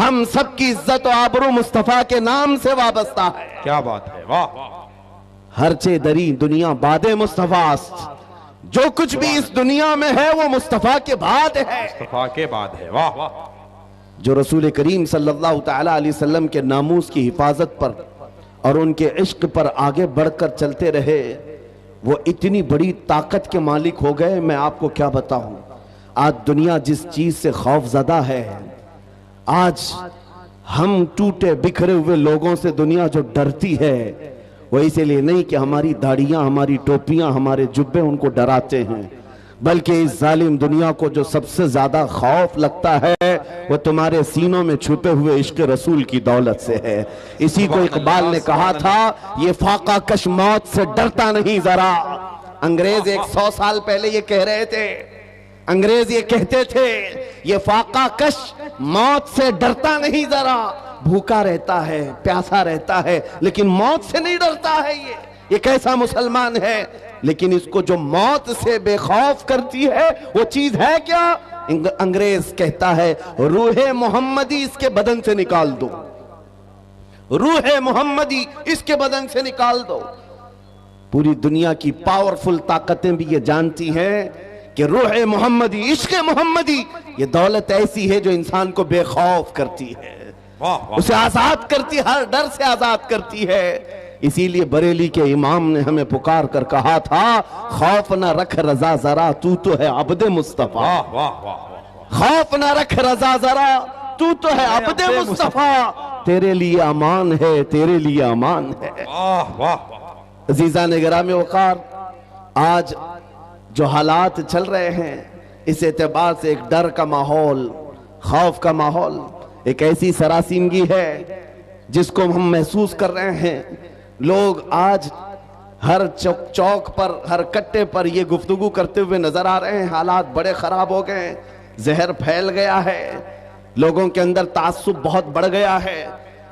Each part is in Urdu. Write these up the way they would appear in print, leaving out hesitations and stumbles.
ہم سب کی عزت و آبرو مصطفیٰ کے نام سے وابستہ ہے. کیا بات ہے، واہ ہرچے دری دنیا باد مصطفیٰ است. جو کچھ بھی اس دنیا میں ہے وہ مصطفیٰ کے بعد ہے. مصطفیٰ کے بعد ہے، واہ واہ. جو رسول کریم صلی اللہ تعالیٰ علیہ وسلم کے ناموس کی حفاظت پر اور ان کے عشق پر آگے بڑھ کر چلتے رہے وہ اتنی بڑی طاقت کے مالک ہو گئے. میں آپ کو کیا بتاؤں، آج دنیا جس چیز سے خوف زدہ ہے، آج ہم ٹوٹے بکھرے ہوئے لوگوں سے دنیا جو ڈرتی ہے وہ اسی لیے نہیں کہ ہماری داڑیاں، ہماری ٹوپیاں، ہمارے جبے ان کو ڈراتے ہیں، بلکہ اس ظالم دنیا کو جو سب سے زیادہ خوف لگتا ہے وہ تمہارے سینوں میں چھپے ہوئے عشق رسول کی دولت سے ہے. اسی کو اقبال نے کہا تھا، یہ فاقہ کش موت سے ڈرتا نہیں ذرا. انگریز 100 سال پہلے یہ کہہ رہے تھے، انگریز یہ کہتے تھے یہ فاقہ کش موت سے ڈرتا نہیں ذرا. بھوکا رہتا ہے، پیاسا رہتا ہے، لیکن موت سے نہیں ڈرتا ہے. یہ کیسا مسلمان ہے؟ لیکن اس کو جو موت سے بے خوف کرتی ہے وہ چیز ہے کیا؟ انگریز کہتا ہے روح محمدی اس کے بدن سے نکال دو، روح محمدی اس کے بدن سے نکال دو. پوری دنیا کی پاورفل طاقتیں بھی یہ جانتی ہیں کہ روح محمدی، عشق محمدی یہ دولت ایسی ہے جو انسان کو بے خوف کرتی ہے، اسے آزاد کرتی ہے، ہر ڈر سے آزاد کرتی ہے. اسی لیے بریلی کے امام نے ہمیں پکار کر کہا تھا، خوف نہ رکھ رضا ذرا تو تو ہے عبد مصطفیٰ. خوف نہ رکھ رضا ذرا تو تو ہے عبد مصطفیٰ. تیرے لیے امان ہے، تیرے لیے امان ہے. عزیزان گرامی وقار، آج جو حالات چل رہے ہیں اس اعتبار سے ایک ڈر کا ماحول، خوف کا ماحول، ایک ایسی سراسیمگی ہے جس کو ہم محسوس کر رہے ہیں. لوگ آج ہر چوک پر، ہر کٹے پر یہ گفتگو کرتے ہوئے نظر آ رہے ہیں. حالات بڑے خراب ہو گئے ہیں، زہر پھیل گیا ہے، لوگوں کے اندر تعصب بہت بڑھ گیا ہے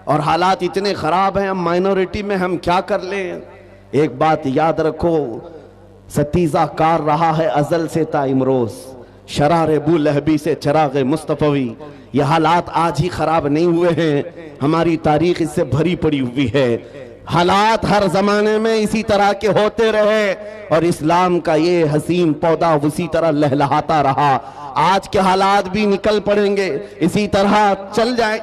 اور حالات اتنے خراب ہیں. ہم مائنورٹی میں ہم کیا کر لیں؟ ایک بات یاد رکھو، ستیزہ کار رہا ہے ازل سے تا امروز، شرار ابو لہبی سے چراغ مصطفی. یہ حالات آج ہی خراب نہیں ہوئے ہیں، ہماری تاریخ اس سے بھری پڑی ہوئی ہے. حالات ہر زمانے میں اسی طرح کے ہوتے رہے اور اسلام کا یہ حسین پودا اسی طرح لہلہاتا رہا. آج کے حالات بھی نکل پڑیں گے، اسی طرح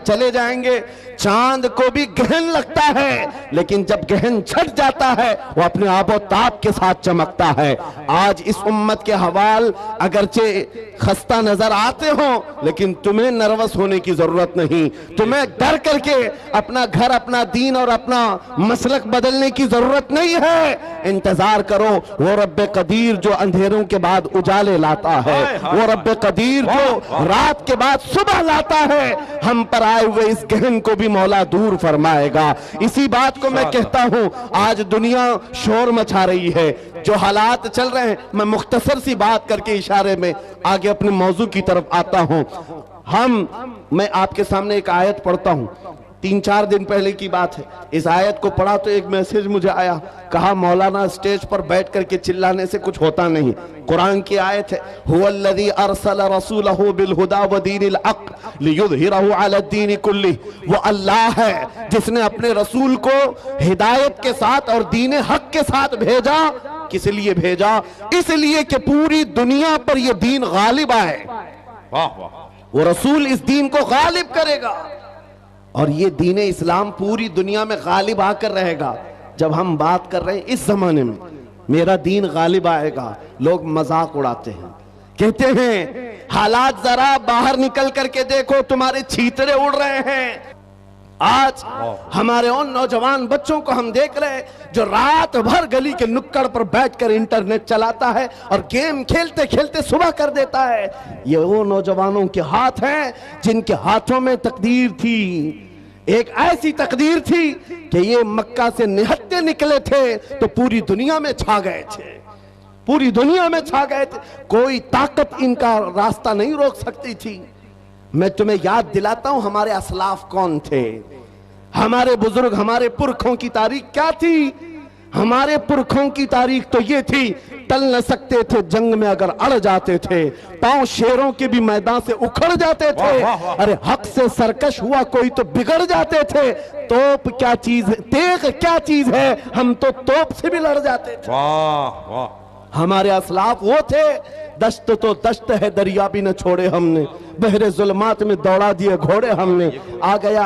چلے جائیں گے. چاند کو بھی گہن لگتا ہے لیکن جب گہن چھٹ جاتا ہے وہ اپنے آب و تاب کے ساتھ چمکتا ہے. آج اس امت کے حوال اگرچہ خستہ نظر آتے ہوں لیکن تمہیں نروس ہونے کی ضرورت نہیں. تمہیں ڈر کر کے اپنا گھر، اپنا دین اور اپنا مسلک بدلنے کی ضرورت نہیں ہے. انتظار کرو وہ رب قدیر جو اندھیروں کے بعد اجالے لاتا ہے، وہ رب قدیر جو رات کے بعد صبح لاتا ہے. ہم پر آئے ہوئے اس گہن کو بھی مولا دور فرمائے گا. اسی بات کو میں کہتا ہوں، آج دنیا شور مچا رہی ہے. جو حالات چل رہے ہیں، میں مختصر سی بات کر کے اشارے میں آگے اپنے موضوع کی طرف آتا ہوں. میں آپ کے سامنے ایک آیت پڑھتا ہوں، 3-4 دن پہلے کی بات ہے. اس آیت کو پڑھا تو ایک میسج مجھے آیا، کہا مولانا اسٹیج پر بیٹھ کر کے چلانے سے کچھ ہوتا نہیں. قرآن کی آیت ہے، هو الذی ارسل رسولہ بالہدی ودین الحق لیظہرہ علی الدین کلہ. وہ اللہ ہے جس نے اپنے رسول کو ہدایت کے ساتھ اور دین حق کے ساتھ بھیجا. کس لیے بھیجا؟ اس لیے کہ پوری دنیا پر یہ دین غالب آئے. وہ رسول اس دین کو غالب کرے گا اور یہ دین اسلام پوری دنیا میں غالب آ کر رہے گا. جب ہم بات کر رہے ہیں اس زمانے میں میرا دین غالب آئے گا، لوگ مذاق اڑاتے ہیں، کہتے ہیں حالات ذرا باہر نکل کر کے دیکھو تمہارے چھیترے اڑ رہے ہیں. آج ہمارے ان نوجوان بچوں کو ہم دیکھ رہے ہیں جو رات بھر گلی کے نکڑ پر بیٹھ کر انٹرنیٹ چلاتا ہے اور گیم کھیلتے کھیلتے صبح کر دیتا ہے. یہ وہ نوجوانوں کے ہاتھ ہیں جن کے ہاتھوں میں تقدیر تھی، ایک ایسی تقدیر تھی کہ یہ مکہ سے نہتے نکلے تھے تو پوری دنیا میں چھا گئے تھے، پوری دنیا میں چھا گئے تھے. کوئی طاقت ان کا راستہ نہیں روک سکتی تھی. میں تمہیں یاد دلاتا ہوں ہمارے اسلاف کون تھے، ہمارے بزرگ، ہمارے پرکھوں کی تاریخ کیا تھی. ہمارے پرکھوں کی تاریخ تو یہ تھی، ٹل نہ سکتے تھے جنگ میں اگر اڑ جاتے تھے، پاؤں شیروں کے بھی میدان سے اکھڑ جاتے تھے، ارے حق سے سرکش ہوا کوئی تو بگڑ جاتے تھے، توپ کیا چیز ہے، تیغ کیا چیز ہے، ہم تو توپ سے بھی لڑ جاتے تھے۔ واہ واہ ہمارے اسلاف وہ تھے، دشت تو دشت ہے دریا بھی نہ چھوڑے ہم نے، بحر ظلمات میں دوڑا دیے گھوڑے ہم نے، آ گیا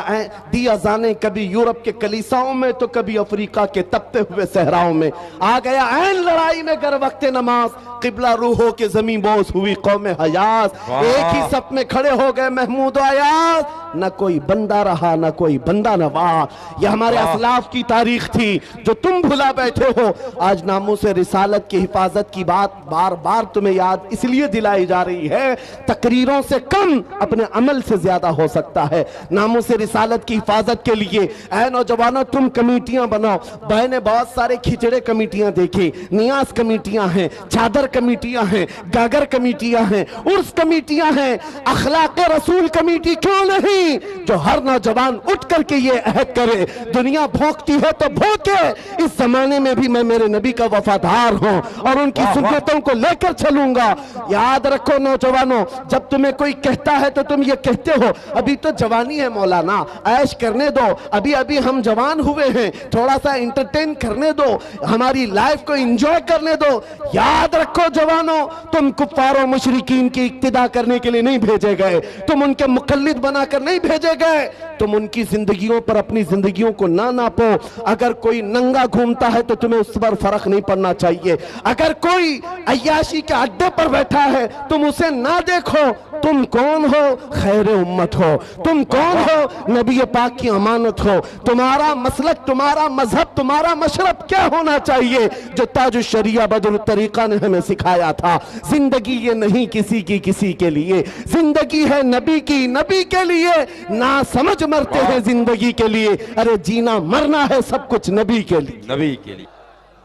دی اذانیں کبھی یورپ کے کلیساؤں میں تو کبھی افریقہ کے تپتے ہوئے صحراؤں میں، آ گیا عین لڑائی میں گر وقت نماز، قبلہ روحوں کے زمین بوس ہوئی قوم حیاض، ایک ہی صف میں کھڑے ہو گئے محمود و ایاز، نہ کوئی بندہ رہا نہ کوئی بندہ نواز۔ یہ ہمارے اسلاف کی تاریخ تھی جو تم بھلا بیٹھے ہو۔ آج ناموس رسالت کی حفاظت کی بات بار بار تمہیں یاد اس لیے دلائی جا رہی ہے، تقریروں سے کم اپنے عمل سے زیادہ ہو سکتا ہے۔ ناموس رسالت کی حفاظت کے لیے اے نوجوانوں تم کمیٹیاں بناؤ۔ میں نے بہت سارے کھچڑے کمیٹیاں دیکھی، نیاز کمیٹیاں ہیں، چادر کمیٹیاں ہیں، گاگر کمیٹیاں ہیں، عرس کمیٹیاں ہیں، اخلاق رسول کمیٹی کیوں نہیں جو ہر نوجوان اٹھ کر کے یہ عہد کرے، دنیا بھونکتی ہے تو بھونکے، اس زمانے میں بھی میں میرے نبی کا وفادار ہوں اور ان کی سنتوں کو لے کر چلوں گا۔ یاد رکھو نوجوانوں، جب تمہیں کوئی کہتا ہے تو تم یہ کہتے ہو ابھی تو جوانی ہے مولانا، عیش کرنے دو، ابھی ہم جوان ہوئے ہیں، تھوڑا سا انٹرٹین کرنے دو، ہماری لائف کو انجوائے کرنے دو۔ یاد رکھو جوانوں، تم کفار و مشرکین کی اقتداء کرنے کے لیے نہیں بھیجے گئے، تم ان کے مقلد بنا کر نہیں بھیجے گئے، تم ان کی زندگیوں پر اپنی زندگیوں کو نہ ناپو۔ اگر کوئی ننگا گھومتا ہے تو تمہیں اس پر فرق نہیں پڑنا چاہیے، اگر کوئی عیاشی کے اڈے پر بیٹھا ہے تم اسے نہ دیکھو۔ تم کون ہو؟ خیر امت ہو۔ تم کون ہو؟ نبی پاک کی امانت ہو۔ تمہارا مسلک، تمہارا مذہب، تمہارا مشرب کیا ہونا چاہیے جو تاج الشریعہ بدر الطریقہ نے ہمیں سکھایا تھا؟ زندگی یہ نہیں کسی کی کسی کے لیے، زندگی ہے نبی کی نبی کے لیے، نہ سمجھ مرتے ہیں زندگی کے لیے، ارے جینا مرنا ہے سب کچھ نبی کے لیے۔ نبی کے لیے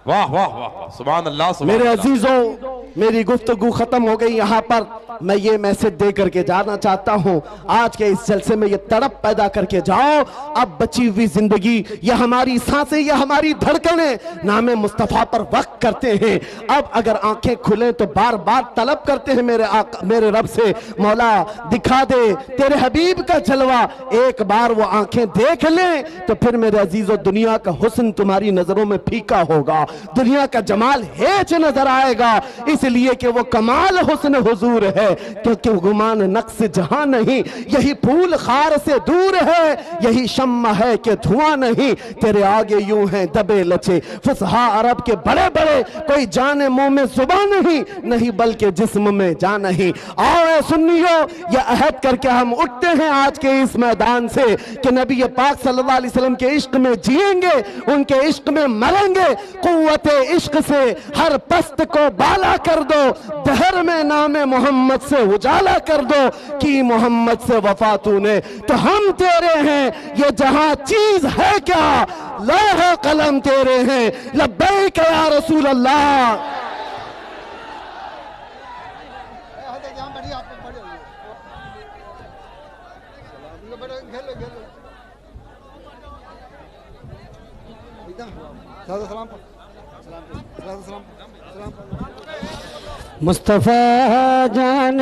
واہ واہ واہ واہ سبحان اللہ سبحان میرے اللہ۔ عزیزوں میری گفتگو ختم ہو گئی یہاں پر، میں یہ میسج دے کر کے جانا چاہتا ہوں، آج کے اس جلسے میں یہ تڑپ پیدا کر کے جاؤ، اب بچی ہوئی زندگی، یہ ہماری سانسیں، یہ ہماری دھڑکنیں نام مصطفیٰ پر وقت کرتے ہیں۔ اب اگر آنکھیں کھلیں تو بار بار طلب کرتے ہیں میرے رب سے، مولا دکھا دے تیرے حبیب کا جلوہ، ایک بار وہ آنکھیں دیکھ لیں تو پھر میرے عزیزو دنیا کا حسن تمہاری نظروں میں پھیکا ہوگا، دنیا کا جمال ہیچ نظر آئے گا، اس لیے کہ وہ کمال حسن حضور ہے، کیونکہ گمان نقص جہاں نہیں، یہی پھول خار سے دور ہے، یہی شمع ہے کہ دھواں نہیں، تیرے آگے یوں ہیں دبے لچے فصحا عرب کے بڑے بڑے، کوئی جانے منہ میں زبان نہیں بلکہ جسم میں جان نہیں۔ آؤ اے سنیو، یہ عہد کر کے ہم اٹھتے ہیں آج کے اس میدان سے کہ نبی پاک صلی اللہ علیہ وسلم کے عشق میں جئیں گے، ان کے عشق میں مریں گے، قوت عشق سے ہر پست کو بالا کر دو، دہر میں نام محمد سے اجالا کر دو، کی محمد سے وفا تو نے تو ہم تیرے ہیں، یہ جہاں چیز ہے کیا، لوح قلم تیرے ہیں، لبیک یا رسول اللہ۔ مصطفیٰ جان